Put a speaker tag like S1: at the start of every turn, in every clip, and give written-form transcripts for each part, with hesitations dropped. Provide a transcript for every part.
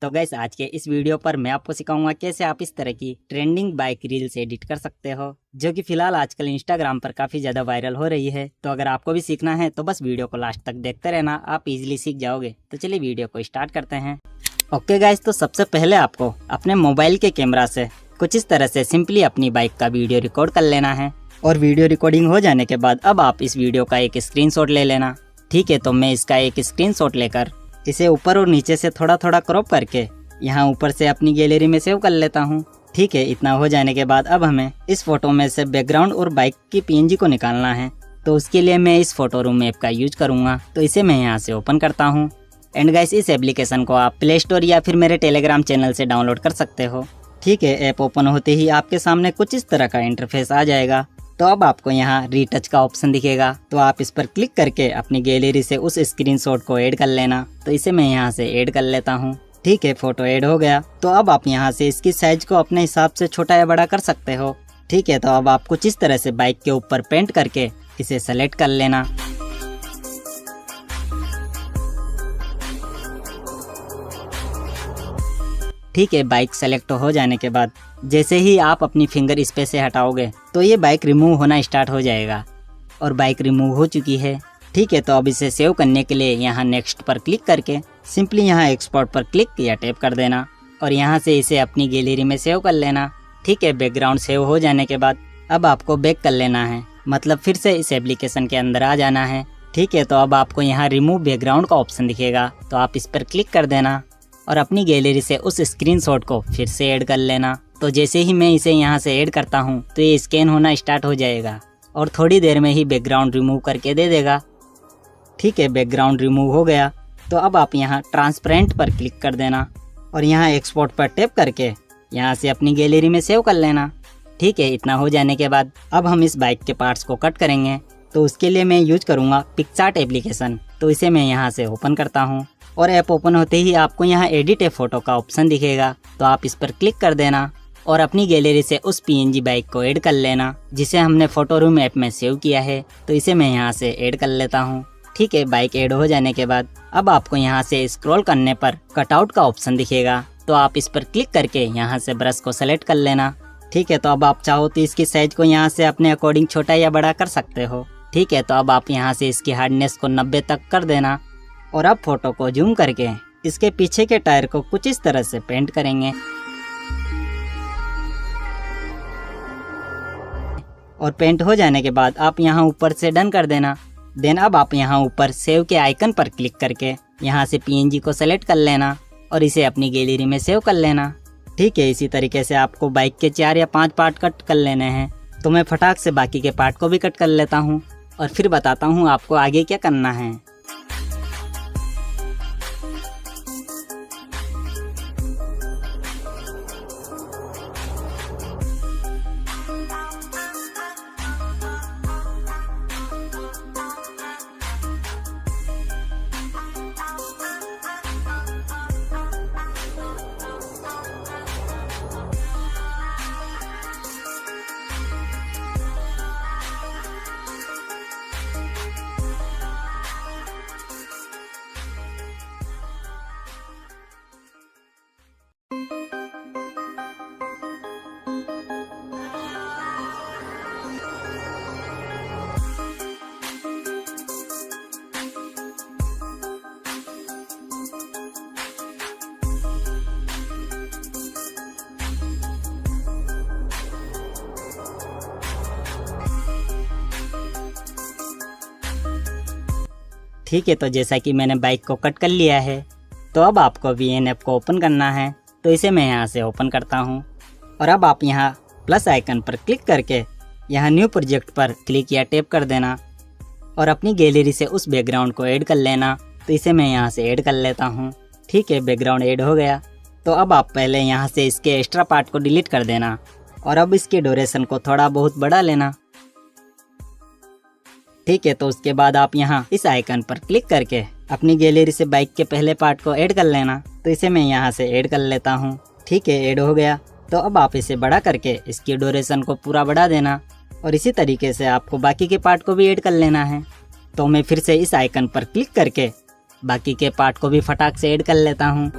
S1: तो गाइस आज के इस वीडियो पर मैं आपको सिखाऊंगा कैसे आप इस तरह की ट्रेंडिंग बाइक रील्स एडिट कर सकते हो, जो कि फिलहाल आजकल इंस्टाग्राम पर काफी ज्यादा वायरल हो रही है। तो अगर आपको भी सीखना है तो बस वीडियो को लास्ट तक देखते रहना, आप इजीली सीख जाओगे। तो चलिए वीडियो को स्टार्ट करते हैं। ओके गाइस, तो सबसे पहले आपको अपने मोबाइल के कैमरा से कुछ इस तरह से सिंपली अपनी बाइक का वीडियो रिकॉर्ड कर लेना है। और वीडियो रिकॉर्डिंग हो जाने के बाद अब आप इस वीडियो का एक स्क्रीनशॉट ले लेना। ठीक है, तो मैं इसका एक स्क्रीनशॉट लेकर इसे ऊपर और नीचे से थोड़ा थोड़ा क्रॉप करके यहाँ ऊपर से अपनी गैलरी में सेव कर लेता हूँ। ठीक है, इतना हो जाने के बाद अब हमें इस फोटो में से बैकग्राउंड और बाइक की पीएनजी को निकालना है। तो उसके लिए मैं इस फोटो रूम ऐप का यूज करूंगा। तो इसे मैं यहाँ से ओपन करता हूँ। एंड गाइस, इस एप्लीकेशन को आप प्ले स्टोर या फिर मेरे टेलीग्राम चैनल से डाउनलोड कर सकते हो। ठीक है, ऐप ओपन होते ही आपके सामने कुछ इस तरह का इंटरफेस आ जाएगा। तो अब आपको यहाँ रीटच का ऑप्शन दिखेगा, तो आप इस पर क्लिक करके अपनी गैलरी से उस स्क्रीनशॉट को ऐड कर लेना। तो इसे मैं यहाँ से ऐड कर लेता हूँ। ठीक है, फोटो ऐड हो गया। तो अब आप यहाँ से इसकी साइज को अपने हिसाब से छोटा या बड़ा कर सकते हो। ठीक है, तो अब आप कुछ इस तरह से बाइक के ऊपर पेंट करके इसे सेलेक्ट कर लेना। ठीक है, बाइक सेलेक्ट हो जाने के बाद जैसे ही आप अपनी फिंगर इस पे से हटाओगे तो ये बाइक रिमूव होना स्टार्ट हो जाएगा और बाइक रिमूव हो चुकी है। ठीक है, तो अब इसे सेव करने के लिए यहाँ नेक्स्ट पर क्लिक करके सिंपली यहाँ एक्सपोर्ट पर क्लिक या टैप कर देना और यहाँ से इसे अपनी गैलरी में सेव कर लेना। ठीक है, बैकग्राउंड सेव हो जाने के बाद अब आपको बैक कर लेना है, मतलब फिर से इस एप्लीकेशन के अंदर आ जाना है। ठीक है, तो अब आपको यहाँ रिमूव बैकग्राउंड का ऑप्शन दिखेगा, तो आप इस पर क्लिक कर देना और अपनी गैलरी से उस स्क्रीनशॉट को फिर से ऐड कर लेना। तो जैसे ही मैं इसे यहाँ से ऐड करता हूँ तो ये स्कैन होना स्टार्ट हो जाएगा और थोड़ी देर में ही बैकग्राउंड रिमूव करके दे देगा। ठीक है, बैकग्राउंड रिमूव हो गया। तो अब आप यहाँ ट्रांसपेरेंट पर क्लिक कर देना और यहाँ एक्सपोर्ट पर टैप करके यहाँ से अपनी गैलरी में सेव कर लेना। ठीक है, इतना हो जाने के बाद अब हम इस बाइक के पार्ट्स को कट करेंगे। तो उसके लिए मैं यूज करूँगा पिक्सार्ट एप्लीकेशन। तो इसे मैं यहाँ से ओपन करता हूँ और ऐप ओपन होते ही आपको यहाँ एडिट ए फोटो का ऑप्शन दिखेगा, तो आप इस पर क्लिक कर देना और अपनी गैलरी से उस पीएनजी बाइक को ऐड कर लेना जिसे हमने फोटो रूम ऐप में सेव किया है। तो इसे मैं यहाँ से ऐड कर लेता हूँ। ठीक है, बाइक ऐड हो जाने के बाद अब आपको यहाँ से स्क्रॉल करने पर कटआउट का ऑप्शन दिखेगा, तो आप इस पर क्लिक करके यहाँ से ब्रश को सेलेक्ट कर लेना। ठीक है, तो अब आप चाहो तो इसकी साइज को यहाँ से अपने अकॉर्डिंग छोटा या बड़ा कर सकते हो। ठीक है, तो अब आप यहाँ से इसकी हार्डनेस को 90 तक कर देना और अब फोटो को जूम करके इसके पीछे के टायर को कुछ इस तरह से पेंट करेंगे और पेंट हो जाने के बाद आप यहाँ ऊपर से डन कर देना। देन अब आप यहाँ ऊपर सेव के आइकन पर क्लिक करके यहाँ से पीएनजी को सेलेक्ट कर लेना और इसे अपनी गैलरी में सेव कर लेना। ठीक है, इसी तरीके से आपको बाइक के 4 या 5 पार्ट कट कर लेने हैं। तो मैं फटाक से बाकी के पार्ट को भी कट कर लेता हूँ और फिर बताता हूँ आपको आगे क्या करना है। ठीक है, तो जैसा कि मैंने बाइक को कट कर लिया है, तो अब आपको VN ऐप को ओपन करना है। तो इसे मैं यहाँ से ओपन करता हूँ और अब आप यहाँ प्लस आइकन पर क्लिक करके यहाँ न्यू प्रोजेक्ट पर क्लिक या टैप कर देना और अपनी गैलरी से उस बैकग्राउंड को ऐड कर लेना। तो इसे मैं यहाँ से ऐड कर लेता हूँ। ठीक है, बैकग्राउंड ऐड हो गया। तो अब आप पहले यहाँ से इसके एक्स्ट्रा पार्ट को डिलीट कर देना और अब इसके ड्यूरेशन को थोड़ा बहुत बढ़ा लेना। ठीक है, तो उसके बाद आप यहाँ इस आइकन पर क्लिक करके अपनी गैलरी से बाइक के पहले पार्ट को ऐड कर लेना। तो इसे मैं यहाँ से ऐड कर लेता हूँ। ठीक है, ऐड हो गया। तो अब आप इसे बड़ा करके इसकी ड्यूरेशन को पूरा बढ़ा देना और इसी तरीके से आपको बाकी के पार्ट को भी ऐड कर लेना है। तो मैं फिर से इस आइकन पर क्लिक करके बाकी के पार्ट को भी फटाक से ऐड कर लेता हूँ।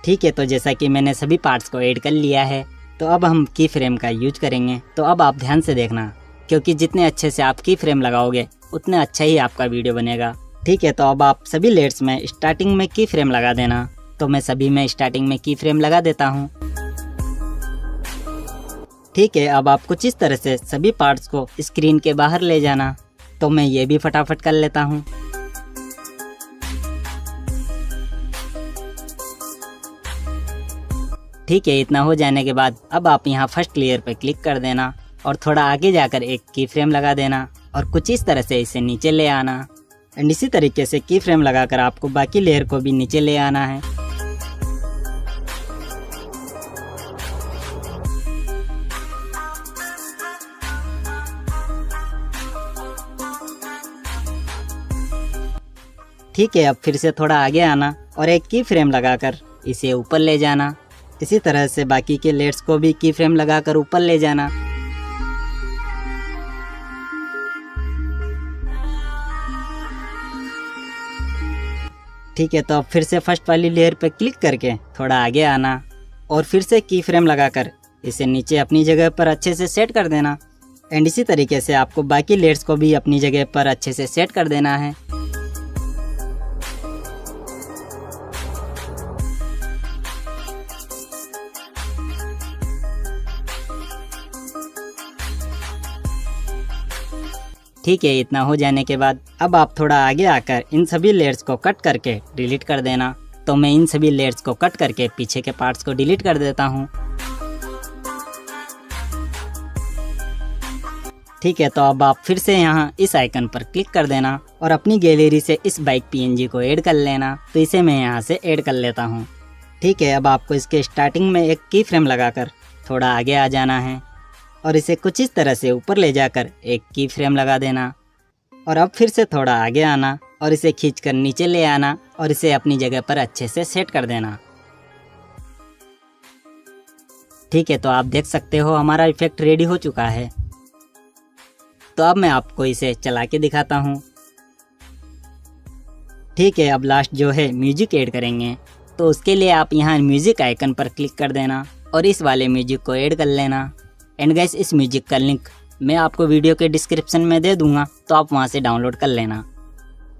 S1: ठीक है, तो जैसा कि मैंने सभी पार्ट्स को ऐड कर लिया है, तो अब हम की फ्रेम का यूज करेंगे। तो अब आप ध्यान से देखना, क्योंकि जितने अच्छे से आप की फ्रेम लगाओगे उतने अच्छा ही आपका वीडियो बनेगा। ठीक है, तो अब आप सभी लेयर्स में स्टार्टिंग में की फ्रेम लगा देना। तो मैं सभी में स्टार्टिंग में की फ्रेम लगा देता हूँ। ठीक है, अब आप कुछ इस तरह से सभी पार्ट्स को स्क्रीन के बाहर ले जाना। तो मैं ये भी फटाफट कर लेता हूँ। ठीक है, इतना हो जाने के बाद अब आप यहाँ फर्स्ट लेयर पर क्लिक कर देना और थोड़ा आगे जाकर एक की फ्रेम लगा देना और कुछ इस तरह से इसे नीचे ले आना। एंड इसी तरीके से की फ्रेम लगाकर आपको बाकी लेयर को भी नीचे ले आना है। ठीक है, अब फिर से थोड़ा आगे आना और एक की फ्रेम लगाकर इसे ऊपर ले जाना। इसी तरह से बाकी के लेयर्स को भी की फ्रेम लगाकर ऊपर ले जाना। ठीक है, तो अब फिर से फर्स्ट वाली लेयर पर क्लिक करके थोड़ा आगे आना और फिर से की फ्रेम लगाकर इसे नीचे अपनी जगह पर अच्छे से सेट कर देना। एंड इसी तरीके से आपको बाकी लेयर्स को भी अपनी जगह पर अच्छे से सेट कर देना है। ठीक है, इतना हो जाने के बाद अब आप थोड़ा आगे आकर इन सभी लेयर्स को कट करके डिलीट कर देना। तो मैं इन सभी लेयर्स को कट करके पीछे के पार्ट्स को डिलीट कर देता हूँ। ठीक है, तो अब आप फिर से यहाँ इस आइकन पर क्लिक कर देना और अपनी गैलरी से इस बाइक PNG को ऐड कर लेना। तो इसे मैं यहाँ से ऐड कर लेता हूँ। ठीक है, अब आपको इसके स्टार्टिंग में एक की फ्रेम लगाकर थोड़ा आगे आ जाना है और इसे कुछ इस तरह से ऊपर ले जाकर एक की फ्रेम लगा देना और अब फिर से थोड़ा आगे आना और इसे खींचकर नीचे ले आना और इसे अपनी जगह पर अच्छे से सेट कर देना। ठीक है, तो आप देख सकते हो हमारा इफेक्ट रेडी हो चुका है। तो अब मैं आपको इसे चला के दिखाता हूँ। ठीक है, अब लास्ट जो है म्यूजिक ऐड करेंगे। तो उसके लिए आप यहाँ म्यूजिक आइकन पर क्लिक कर देना और इस वाले म्यूजिक को ऐड कर लेना। एंड गाइस, इस म्यूजिक का लिंक मैं आपको वीडियो के डिस्क्रिप्शन में दे दूंगा, तो आप वहां से डाउनलोड कर लेना।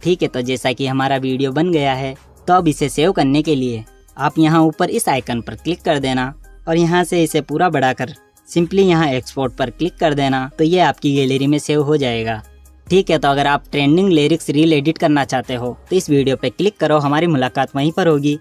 S1: ठीक है, तो जैसा कि हमारा वीडियो बन गया है, तो अब इसे सेव करने के लिए आप यहाँ ऊपर इस आइकन पर क्लिक कर देना और यहाँ से इसे पूरा बढ़ाकर सिंपली यहाँ एक्सपोर्ट पर क्लिक कर देना। तो ये आपकी गैलरी में सेव हो जाएगा। ठीक है, तो अगर आप ट्रेंडिंग लिरिक्स रील एडिट करना चाहते हो तो इस वीडियो पे क्लिक करो, हमारी मुलाकात वहीं पर होगी।